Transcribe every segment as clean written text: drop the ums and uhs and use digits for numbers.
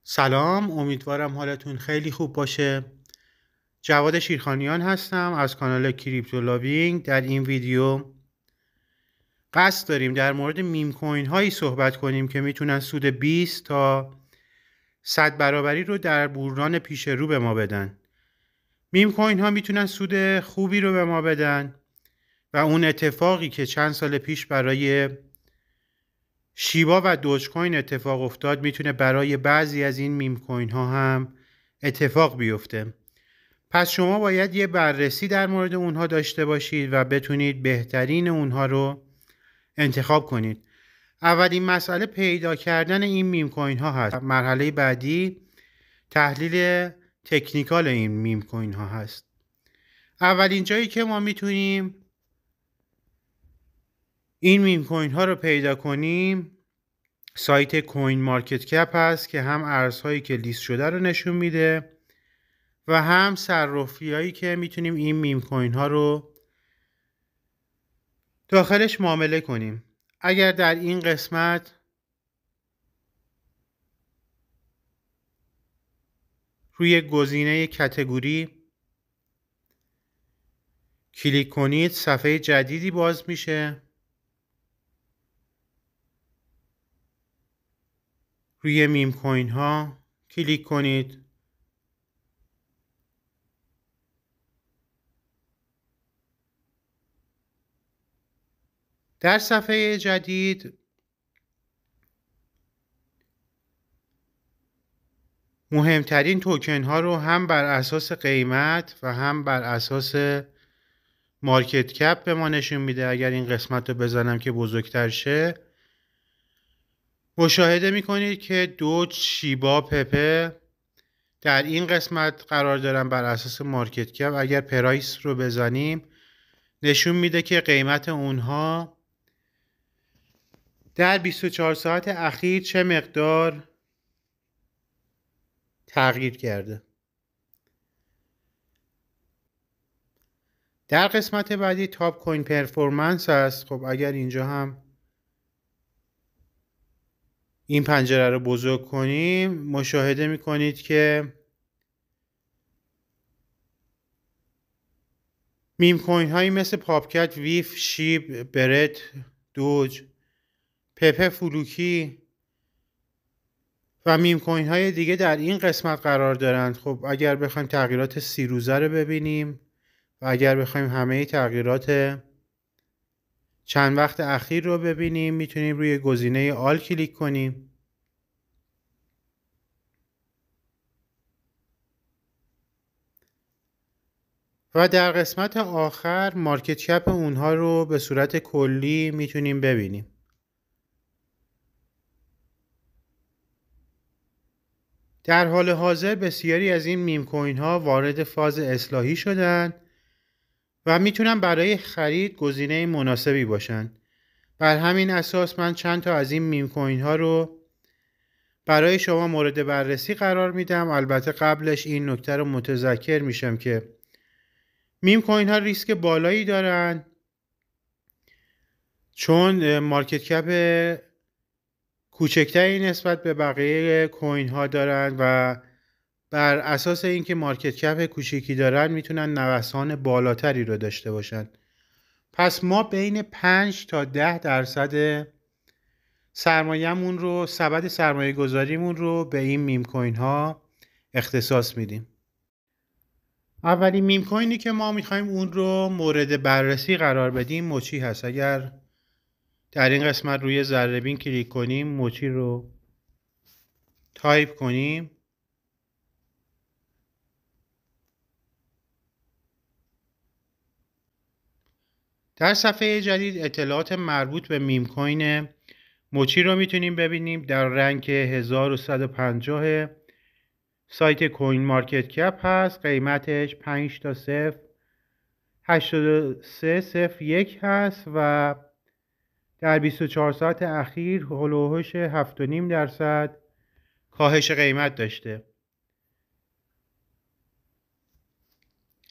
سلام، امیدوارم حالتون خیلی خوب باشه. جواد شیرخانیان هستم از کانال کریپتو لاوینگ. در این ویدیو قصد داریم در مورد میم کوین هایی صحبت کنیم که میتونن سود 20 تا 100 برابری رو در بحران پیش رو به ما بدن. میم کوین ها میتونن سود خوبی رو به ما بدن و اون اتفاقی که چند سال پیش برای شیبا و دوج کوین اتفاق افتاد میتونه برای بعضی از این میم کوین ها هم اتفاق بیفته. پس شما باید یه بررسی در مورد اونها داشته باشید و بتونید بهترین اونها رو انتخاب کنید. اولین مسئله پیدا کردن این میم کوین ها هست. مرحله بعدی تحلیل تکنیکال این میم کوین ها هست. اولین جایی که ما میتونیم این میم کوین ها رو پیدا کنیم سایت کوین مارکت کپ هست که هم ارزهایی که لیست شده رو نشون میده و هم صرافی‌هایی که میتونیم این میم کوین ها رو داخلش معامله کنیم. اگر در این قسمت روی گزینه کاتگوری کلیک کنید صفحه جدیدی باز میشه. روی میم کوین ها کلیک کنید. در صفحه جدید مهمترین توکن ها رو هم بر اساس قیمت و هم بر اساس مارکت کپ به ما نشون میده. اگر این قسمت رو بزنم که بزرگتر شه مشاهده میکنید که دوج، شیبا، پپه در این قسمت قرار دارن بر اساس مارکت کپ. اگر پرایس رو بزنیم نشون میده که قیمت اونها در 24 ساعت اخیر چه مقدار تغییر کرده. در قسمت بعدی تاپ کوین پرفورمنس هست. خب اگر اینجا هم این پنجره رو بزرگ کنیم مشاهده میکنید که میم کوین هایی مثل پاپکت، ویف، شیب، برت، دوج، پپه، فلوکی و میم کوین های دیگه در این قسمت قرار دارند. خب اگر بخوایم تغییرات 30 روزه رو ببینیم و اگر بخوایم همه تغییرات چند وقت اخیر رو ببینیم میتونیم روی گزینه آل کلیک کنیم. و در قسمت آخر مارکت کپ اونها رو به صورت کلی میتونیم ببینیم. در حال حاضر بسیاری از این میم کوین ها وارد فاز اصلاحی شدن و میتونن برای خرید گزینه مناسبی باشن. بر همین اساس من چند تا از این میم کوین ها رو برای شما مورد بررسی قرار میدم. البته قبلش این نکته رو متذکر میشم که میم کوین ها ریسک بالایی دارن چون مارکت کپ کوچکتری نسبت به بقیه کوین ها دارن و بر اساس اینکه مارکت کپ کوچیکی دارن میتونن نوسان بالاتری رو داشته باشن. پس ما بین 5 تا 10% سرمایه‌مون رو، سبد سرمایه گذاریمون رو به این میم کوین ها اختصاص میدیم. اولین میم کوینی که ما میخوایم اون رو مورد بررسی قرار بدیم موچی هست. اگر در این قسمت روی ذره بین کلیک کنیم موچی رو تایپ کنیم در صفحه جدید اطلاعات مربوط به میم کوین موچی رو میتونیم ببینیم. در رنک 1150 سایت کوین مارکت کپ هست. قیمتش 5 تا 0 8301 هست و در 24 ساعت اخیر هلوهوش 7.5% کاهش قیمت داشته.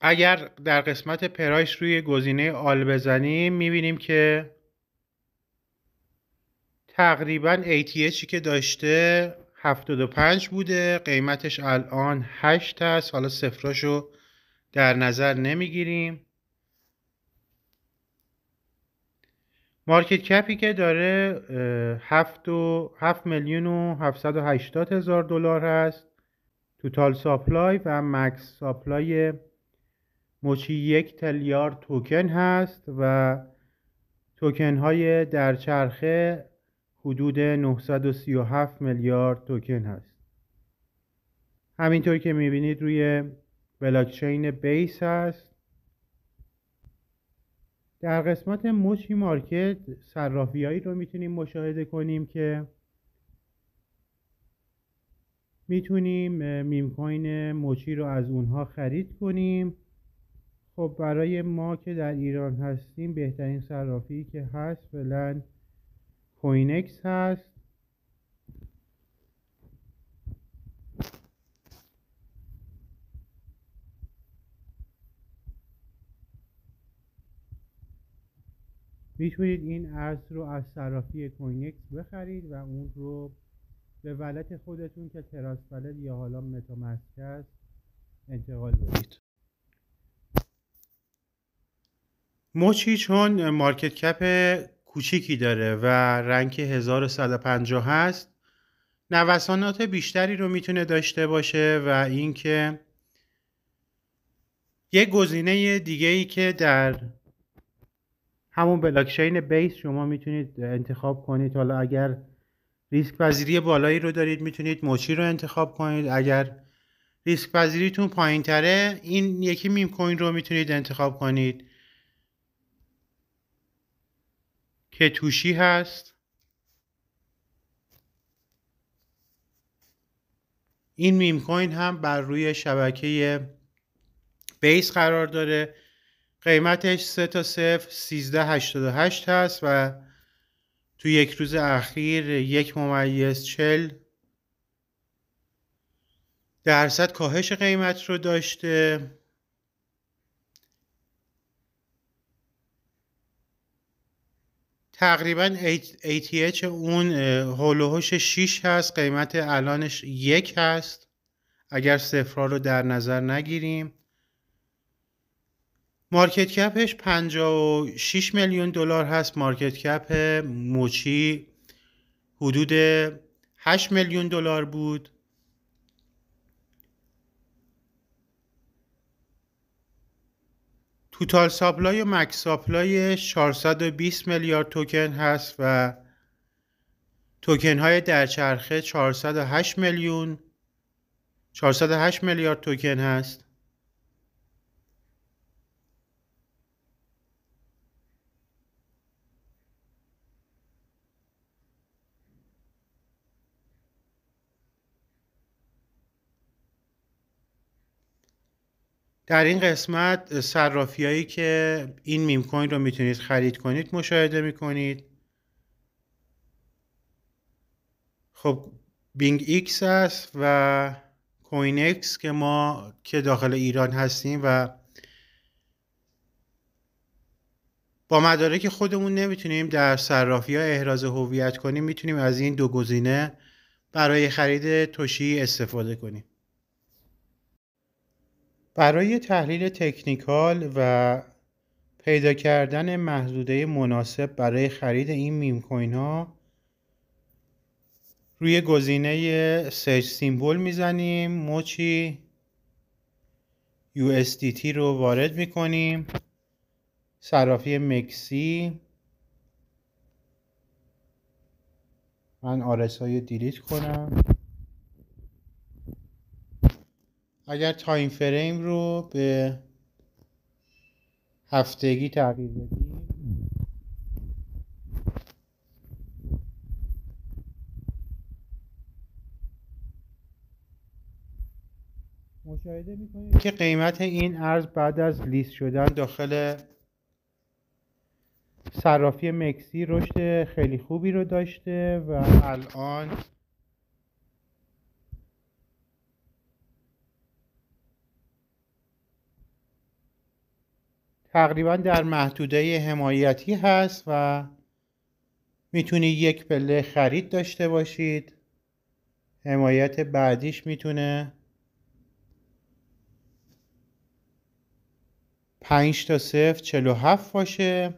اگر در قسمت پرایس روی گزینه آل بزنیم میبینیم که تقریبا ATHی که داشته 75 بوده، قیمتش الان 8 هست. حالا صفراشو در نظر نمیگیریم. مارکت کپی که داره 7,780,000 دلار هست. توتال ساپلای و مکس ساپلای موچی 1 تریلیارد توکن هست و توکن های در چرخه حدود 937 میلیارد توکن هست. همینطور که میبینید روی بلاکچین بیس هست. در قسمت موچی مارکت صرافی‌هایی رو میتونیم مشاهده کنیم که میتونیم میم کوین موچی رو از اونها خرید کنیم. خب برای ما که در ایران هستیم بهترین صرافی که هست فعلا کوینکس هست. میتونید این ارز رو از صرافی کوینکس بخرید و اون رو به ولت خودتون که تراس ولت یا حالا متامسک است انتقال بدید. موچی چون مارکت کپ کوچیکی داره و رنک 1150 هست، نوسانات بیشتری رو میتونه داشته باشه و اینکه یه گزینه دیگه ای که در همون بلاکچین بیس شما میتونید انتخاب کنید، حالا اگر ریسک پذیری بالایی رو دارید میتونید موچی رو انتخاب کنید، اگر ریسک پذیریتون پایین تره این یکی میم کوین رو میتونید انتخاب کنید که توشی هست. این میم کوین هم بر روی شبکه بیس قرار داره. قیمتش 3 تا 0 1388 هست و تو یک روز اخیر 1.40% کاهش قیمت رو داشته. تقریبا ATH اون هولوهوش 6 هست، قیمت الانش 1 هست اگر صفرها رو در نظر نگیریم. مارکت کپش 56 میلیون دلار هست. مارکت کپ موچی حدود 8 میلیون دلار بود. توتال ساپلای و مکس ساپلای 420 میلیارد توکن هست و توکن های در چرخه 408 میلیارد توکن هست. در این قسمت صرافی هایی که این میم کوین رو میتونید خرید کنید مشاهده میکنید. خب بینگ ایکس هست و کوینکس که ما که داخل ایران هستیم و با مدارک خودمون نمیتونیم در صرافی ها احراز هویت کنیم، میتونیم از این دو گزینه برای خرید توشی استفاده کنیم. برای تحلیل تکنیکال و پیدا کردن محدوده مناسب برای خرید این میم کوین ها روی گزینه سرچ سیمبل میزنیم، موچی USDT رو وارد میکنیم، صرافی مکسی. من RSI دیلیت کنم. اگر تایم فریم رو به هفتگی تغییر بدیم مشاهده میکنید که قیمت این ارز بعد از لیست شدن داخل صرافی مکسی رشد خیلی خوبی رو داشته و الان تقریبا در محدوده حمایتی هست و میتونید یک پله خرید داشته باشید. حمایت بعدیش میتونه 5-0 47 باشه.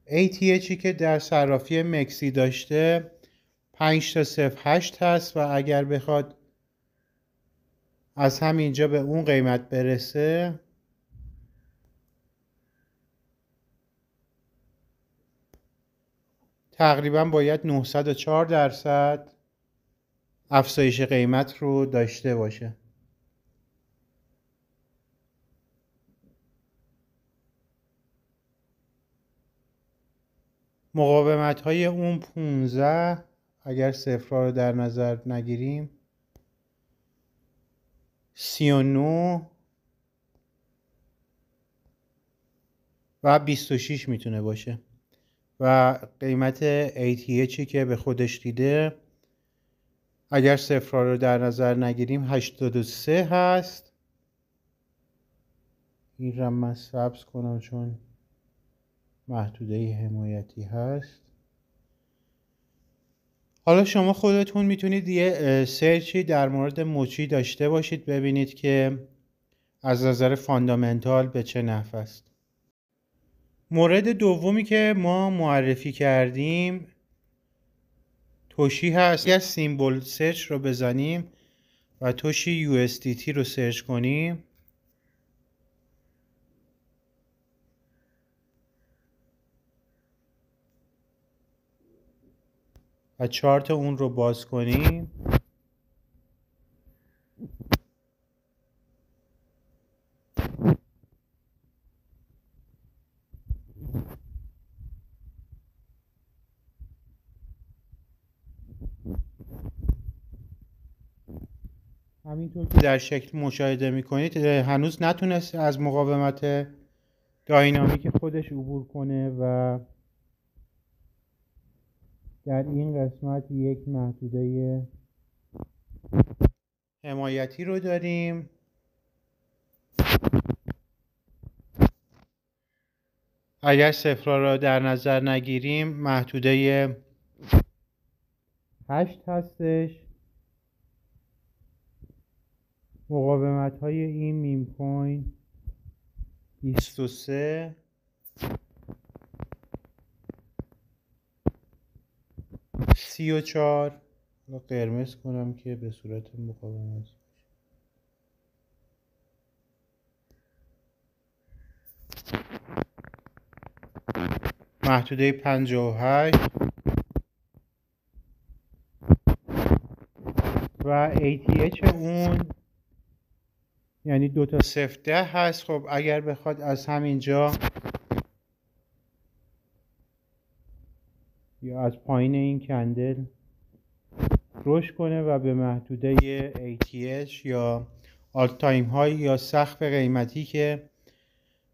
ATHی که در صرافی مکسی داشته 5-0 8 هست و اگر بخواد از همینجا به اون قیمت برسه تقریبا باید 904% افزایش قیمت رو داشته باشه. مقاومت های اون 15 اگر صفرها رو در نظر نگیریم 39 و 26 میتونه باشه و قیمت ATHی که به خودش دیده اگر صفرها رو در نظر نگیریم 83 هست. این رو من سبز کنم چون محدوده حمایتی هست. حالا شما خودتون میتونید یه سرچی در مورد موچی داشته باشید ببینید که از نظر فاندامنتال به چه نحو است. مورد دومی که ما معرفی کردیم توشی هست. اگر سیمبل سرچ رو بزنیم و توشی USDT رو سرچ کنیم و چارت اون رو باز کنیم همینطور که در شکل مشاهده میکنید هنوز نتونست از مقاومت داینامیک خودش عبور کنه و در این قسمت یک محدوده حمایتی رو داریم. اگر صفرها را در نظر نگیریم محدوده 8 هستش. مقاومت های این میم کوین 23 34 رو قرمز کنم که به صورت مقاومت محدوده 58 و ATH اون یعنی 2 تا 0.10 هست. خب اگر بخواد از همینجا یا از پایین این کندل رشد کنه و به محدوده ATH یا آل تایم های یا سقف قیمتی که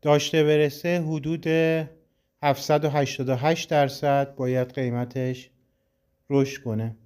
داشته برسه حدود 788% باید قیمتش رشد کنه.